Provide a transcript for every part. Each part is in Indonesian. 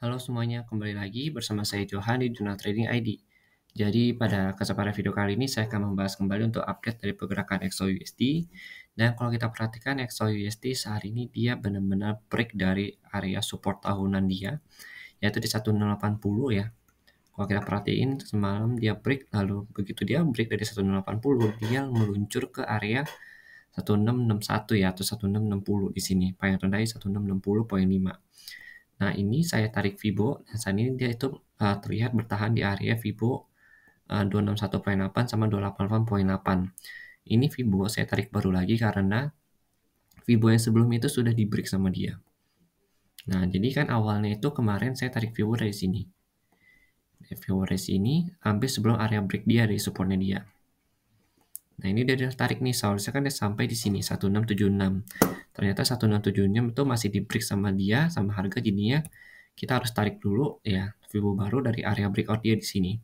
Halo semuanya, kembali lagi bersama saya Johan di Jurnal Trading ID. Jadi pada kesempatan video kali ini saya akan membahas kembali untuk update dari pergerakan XAUUSD. Dan kalau kita perhatikan XAUUSD sehari ini dia benar-benar break dari area support tahunan dia, yaitu di 1080 ya. Kalau kita perhatiin semalam dia break, lalu begitu dia break dari 1080, dia meluncur ke area 1661 ya, atau 1660 di sini. Paling rendah 1660,5. Nah, ini saya tarik Fibo, dan saat ini dia itu terlihat bertahan di area Fibo 261,8 sama 288,8. Ini Fibo saya tarik baru lagi karena Fibo yang sebelum itu sudah di-break sama dia. Nah, jadi kan awalnya itu kemarin saya tarik Fibo dari sini. Fibo dari sini, hampir sebelum area break dia dari supportnya dia. Nah, ini dia tarik nih, seharusnya kan dia sampai di sini 1676. Ternyata 1676 itu masih di-break sama dia, sama harga, jadinya kita harus tarik dulu ya Fibo baru dari area breakout dia di sini.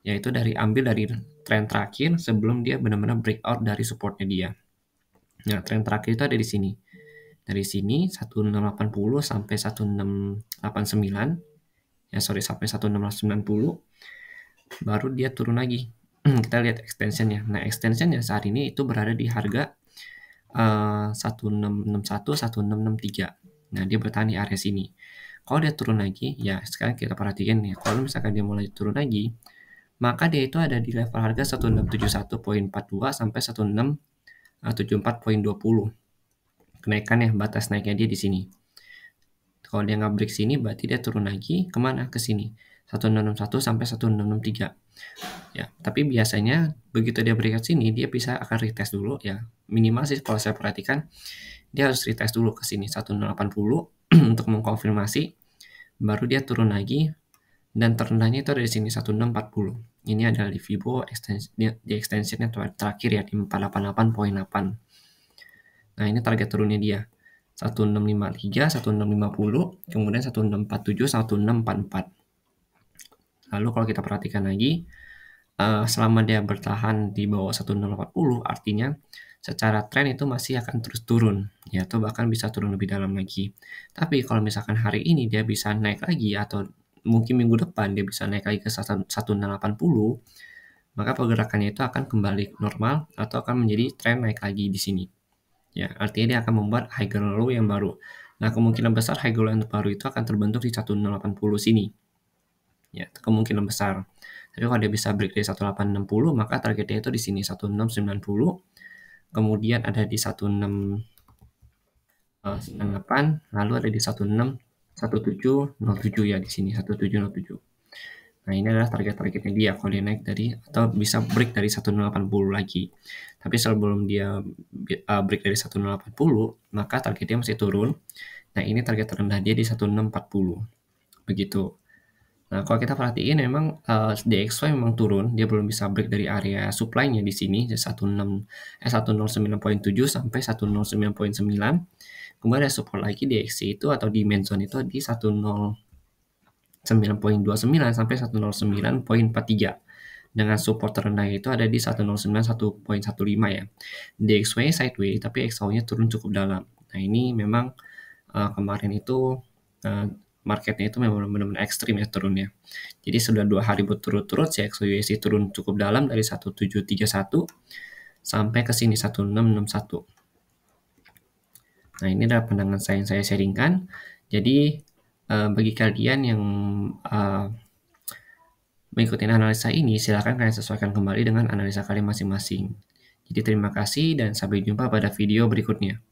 Yaitu ambil dari tren terakhir sebelum dia benar-benar breakout dari supportnya dia. Nah, tren terakhir itu ada di sini. Dari sini 1680 sampai 1689. Ya, sorry, sampai 1690. Baru dia turun lagi. Kita lihat extensionnya. Nah, extensionnya saat ini itu berada di harga 1661, 1663. Nah, dia bertahan di area sini. Kalau dia turun lagi, ya sekarang kita perhatikan nih. Kalau misalkan dia mulai turun lagi, maka dia itu ada di level harga 1671,42 sampai 1674,20. Kenaikan ya, batas naiknya dia di sini. Kalau dia nggak break sini, berarti dia turun lagi kemana? Ke sini. 1661 sampai 1663. Ya, tapi biasanya begitu dia breakout sini, dia bisa akan retest dulu ya. Minimal sih kalau saya perhatikan, dia harus retest dulu ke sini 1680 untuk mengkonfirmasi, baru dia turun lagi, dan terendahnya itu ada di sini 1640. Ini adalah di Fibo di extensionnya terakhir ya di 488,8. Nah, ini target turunnya dia 1653, 1650, kemudian 1647, 1644. Lalu kalau kita perhatikan lagi, selama dia bertahan di bawah 1680, artinya secara tren itu masih akan terus turun, ya, atau bahkan bisa turun lebih dalam lagi. Tapi kalau misalkan hari ini dia bisa naik lagi, atau mungkin minggu depan dia bisa naik lagi ke 1680, maka pergerakannya itu akan kembali normal atau akan menjadi tren naik lagi di sini. Ya, artinya dia akan membuat higher low yang baru. Nah, kemungkinan besar higher low yang baru itu akan terbentuk di 1680 sini. Ya, kemungkinan besar. Tapi kalau dia bisa break dari 1860, maka targetnya itu di sini 1690. Kemudian ada di 1698, lalu ada di 1707 ya di sini 1707. Nah, ini adalah target-targetnya dia kalau dia naik dari atau bisa break dari 1080 lagi. Tapi sebelum dia break dari 1080, maka targetnya masih turun. Nah, ini target terendah dia di 1640. Begitu. Nah, kalau kita perhatiin memang DXY memang turun, dia belum bisa break dari area supply-nya di sini 109.7 sampai 109.9. Kemudian ada support lagi DXY itu atau di main zone itu di 109.29 sampai 109.43. Dengan support terendah itu ada di 109.1.15 ya. DXY sideways tapi XAU-nya turun cukup dalam. Nah, ini memang kemarin itu marketnya itu memang benar-benar ekstrim ya turunnya. Jadi sudah 2 hari berturut-turut si XAUUSD turun cukup dalam dari 1731 sampai ke sini 1661. Nah, ini adalah pandangan saya yang saya sharingkan. Jadi bagi kalian yang mengikuti analisa ini, silakan kalian sesuaikan kembali dengan analisa kalian masing-masing. Jadi terima kasih dan sampai jumpa pada video berikutnya.